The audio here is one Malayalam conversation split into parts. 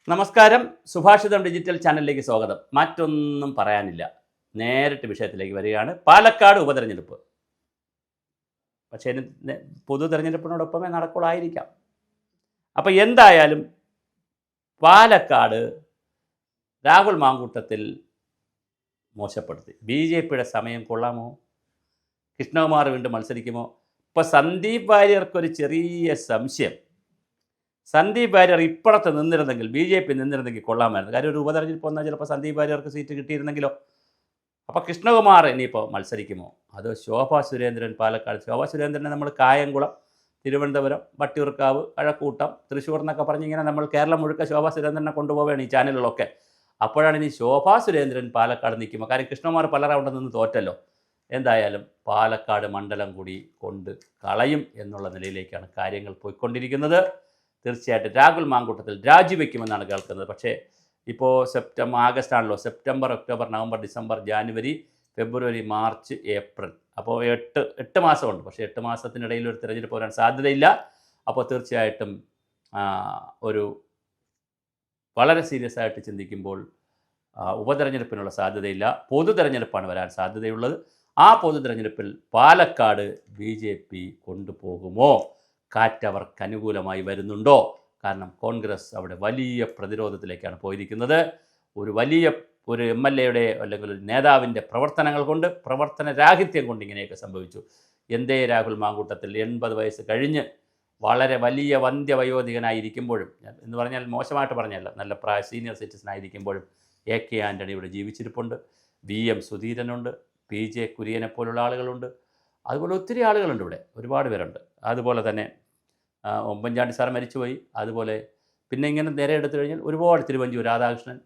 നമസ്കാരം. സുഭാഷിതം ഡിജിറ്റൽ ചാനലിലേക്ക് സ്വാഗതം. മറ്റൊന്നും പറയാനില്ല, നേരിട്ട് വിഷയത്തിലേക്ക് വരികയാണ്. പാലക്കാട് ഉപതെരഞ്ഞെടുപ്പ്. പക്ഷേ പൊതു തെരഞ്ഞെടുപ്പിനോടൊപ്പമേ നടക്കുള്ളായിരിക്കാം. അപ്പോൾ എന്തായാലും പാലക്കാട് രാഹുൽ മാങ്കൂട്ടത്തിൽ മോശപ്പെടുത്തി. BJPയുടെ സമയം കൊള്ളാമോ? കൃഷ്ണകുമാർ വീണ്ടും മത്സരിക്കുമോ? ഇപ്പോൾ സന്ദീപ് വാര്യർക്കൊരു ചെറിയ സംശയം. സന്ദീപ് വാര്യർ ഇപ്പുറത്ത് നിന്നിരുന്നെങ്കിൽ, BJP നിന്നിരുന്നെങ്കിൽ കൊള്ളാമായിരുന്നു. കാര്യം ഒരു ഉപതെരഞ്ഞെടുപ്പ് വന്നാൽ ചിലപ്പോൾ സന്ദീപ് വാര്യർക്ക് സീറ്റ് കിട്ടിയിരുന്നെങ്കിലോ. അപ്പോൾ കൃഷ്ണകുമാർ ഇനിയിപ്പോൾ മത്സരിക്കുമോ? അതോ ശോഭാ സുരേന്ദ്രൻ പാലക്കാട്? ശോഭാ സുരേന്ദ്രനെ നമ്മൾ കായംകുളം, തിരുവനന്തപുരം, വട്ടിയൂർക്കാവ്, കഴക്കൂട്ടം, തൃശ്ശൂർ എന്നൊക്കെ പറഞ്ഞിങ്ങനെ നമ്മൾ കേരളം മുഴുക്ക ശോഭാ സുരേന്ദ്രനെ കൊണ്ടുപോവുകയാണ് ഈ ചാനലുകളൊക്കെ. അപ്പോഴാണ് ഇനി ശോഭാ സുരേന്ദ്രൻ പാലക്കാട് നിൽക്കുമ്പോൾ. കാര്യം കൃഷ്ണകുമാർ പല റൗണ്ടിൽ നിന്ന് തോറ്റല്ലോ. എന്തായാലും പാലക്കാട് മണ്ഡലം കൂടി കൊണ്ട് കളയും എന്നുള്ള നിലയിലേക്കാണ് കാര്യങ്ങൾ പോയിക്കൊണ്ടിരിക്കുന്നത്. തീർച്ചയായിട്ടും രാഹുൽ മാങ്കൂട്ടത്തിൽ രാജിവെക്കുമെന്നാണ് കേൾക്കുന്നത്. പക്ഷേ ഇപ്പോൾ ആഗസ്റ്റ് ആണല്ലോ. September, October, November, December, January, February, March, April, അപ്പോൾ എട്ട് മാസമുണ്ട്. പക്ഷേ 8 മാസത്തിനിടയിൽ ഒരു തിരഞ്ഞെടുപ്പ് വരാൻ സാധ്യതയില്ല. അപ്പോൾ തീർച്ചയായിട്ടും ഒരു വളരെ സീരിയസ് ആയിട്ട് ചിന്തിക്കുമ്പോൾ ഉപതെരഞ്ഞെടുപ്പിനുള്ള സാധ്യതയില്ല. പൊതു തെരഞ്ഞെടുപ്പാണ് വരാൻ സാധ്യതയുള്ളത്. ആ പൊതു തെരഞ്ഞെടുപ്പിൽ പാലക്കാട് BJP കൊണ്ടുപോകുമോ? കാറ്റ് അവർക്ക് അനുകൂലമായി വരുന്നുണ്ടോ? കാരണം കോൺഗ്രസ് അവിടെ വലിയ പ്രതിരോധത്തിലേക്കാണ് പോയിരിക്കുന്നത്. ഒരു MLA അല്ലെങ്കിൽ ഒരു നേതാവിൻ്റെ പ്രവർത്തനങ്ങൾ കൊണ്ട്, പ്രവർത്തന രാഹിത്യം കൊണ്ട് ഇങ്ങനെയൊക്കെ സംഭവിച്ചു. എന്തേ രാഹുൽ മാങ്കൂട്ടത്തിൽ 80 വയസ്സ് കഴിഞ്ഞ് വളരെ വലിയ വന്ധ്യവയോധികനായിരിക്കുമ്പോഴും, എന്ന് പറഞ്ഞാൽ മോശമായിട്ട് പറഞ്ഞല്ല, നല്ല സീനിയർ സിറ്റിസൺ ആയിരിക്കുമ്പോഴും AK ആൻ്റണി ഇവിടെ ജീവിച്ചിരിപ്പുണ്ട്. VM സുധീരനുണ്ട്, PJ കുര്യനെ പോലുള്ള ആളുകളുണ്ട്. അതുപോലെ ഒത്തിരി ആളുകളുണ്ട് ഇവിടെ, ഒരുപാട് പേരുണ്ട്. അതുപോലെ തന്നെ ഉമ്മൻചാണ്ടി സാർ മരിച്ചുപോയി. അതുപോലെ പിന്നെ ഇങ്ങനെ നേരെ എടുത്തു കഴിഞ്ഞാൽ ഒരുപാട്, തിരുവഞ്ചൂർ രാധാകൃഷ്ണൻ,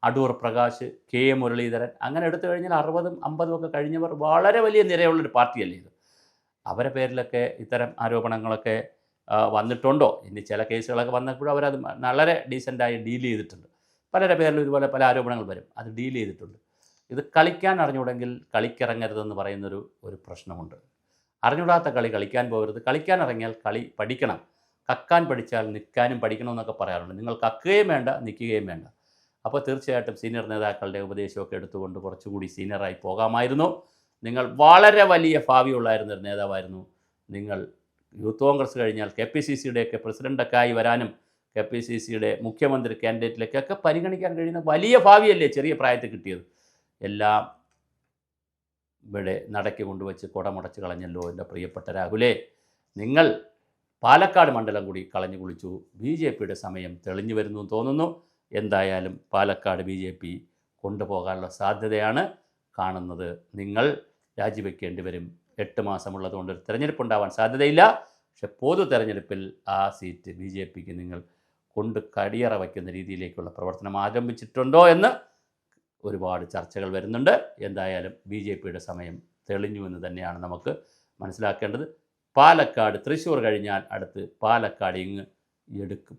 അടൂർ പ്രകാശ്, KM മുരളീധരൻ, അങ്ങനെ എടുത്തു കഴിഞ്ഞാൽ 60ഉം 50ഉം ഒക്കെ കഴിഞ്ഞവർ വളരെ വലിയ നിരയുള്ളൊരു പാർട്ടിയല്ലേ ഇത്. അവരുടെ പേരിലൊക്കെ ഇത്തരം ആരോപണങ്ങളൊക്കെ വന്നിട്ടുണ്ടോ? ഇനി ചില കേസുകളൊക്കെ വന്നപ്പോഴും അവരത് വളരെ ഡീസൻ്റായി ഡീൽ ചെയ്തിട്ടുണ്ട്. പലരുടെ പേരിലും ഇതുപോലെ പല ആരോപണങ്ങൾ വരും, അത് ഡീൽ ചെയ്തിട്ടുണ്ട്. ഇത് കളിക്കാൻ അറിഞ്ഞുകൂടെങ്കിൽ കളിക്കിറങ്ങരുതെന്ന് പറയുന്നൊരു പ്രശ്നമുണ്ട്. അറിഞ്ഞൂടാത്ത കളി കളിക്കാൻ പോകരുത്. കളിക്കാൻ ഇറങ്ങിയാൽ കളി പഠിക്കണം. കക്കാൻ പഠിച്ചാൽ നിൽക്കാനും പഠിക്കണമെന്നൊക്കെ പറയാറുണ്ട്. നിങ്ങൾ കക്കുകയും വേണ്ട, നിൽക്കുകയും വേണ്ട. അപ്പോൾ തീർച്ചയായിട്ടും സീനിയർ നേതാക്കളുടെ ഉപദേശമൊക്കെ എടുത്തുകൊണ്ട് കുറച്ചുകൂടി സീനിയറായി പോകാമായിരുന്നു. നിങ്ങൾ വളരെ വലിയ ഭാവിയുള്ളായിരുന്ന ഒരു നേതാവായിരുന്നു. നിങ്ങൾ യൂത്ത് കോൺഗ്രസ് കഴിഞ്ഞാൽ KPCCയുടെയൊക്കെ പ്രസിഡൻ്റൊക്കെ ആയി വരാനും KPCCയുടെ മുഖ്യമന്ത്രി കാൻഡിഡേറ്റിലേക്കൊക്കെ പരിഗണിക്കാൻ കഴിയുന്ന വലിയ ഭാവിയല്ലേ ചെറിയ പ്രായത്തിൽ കിട്ടിയത്. എല്ലാം ഇവിടെ നടക്കി കൊണ്ടുവച്ച് കുടമുടച്ച് കളഞ്ഞല്ലോ എൻ്റെ പ്രിയപ്പെട്ട രാഹുലേ. നിങ്ങൾ പാലക്കാട് മണ്ഡലം കൂടി കളഞ്ഞു കുളിച്ചു. BJPയുടെ സമയം തെളിഞ്ഞു വരുന്നു തോന്നുന്നു. എന്തായാലും പാലക്കാട് BJP കൊണ്ടുപോകാനുള്ള സാധ്യതയാണ് കാണുന്നത്. നിങ്ങൾ രാജിവെക്കേണ്ടി വരും. 8 മാസമുള്ളതുകൊണ്ട് ഒരു തെരഞ്ഞെടുപ്പ് ഉണ്ടാവാൻ സാധ്യതയില്ല. പക്ഷെ പൊതു തെരഞ്ഞെടുപ്പിൽ ആ സീറ്റ് BJPക്ക് നിങ്ങൾ കൊണ്ട് കടിയറ വയ്ക്കുന്ന രീതിയിലേക്കുള്ള പ്രവർത്തനം ആരംഭിച്ചിട്ടുണ്ടോ എന്ന് ഒരുപാട് ചർച്ചകൾ വരുന്നുണ്ട്. എന്തായാലും BJPയുടെ സമയം തെളിഞ്ഞുവെന്ന് തന്നെയാണ് നമുക്ക് മനസ്സിലാക്കേണ്ടത്. പാലക്കാട്, തൃശ്ശൂർ കഴിഞ്ഞാൽ അടുത്ത് പാലക്കാട് ഇങ്ങ് എടുക്കും.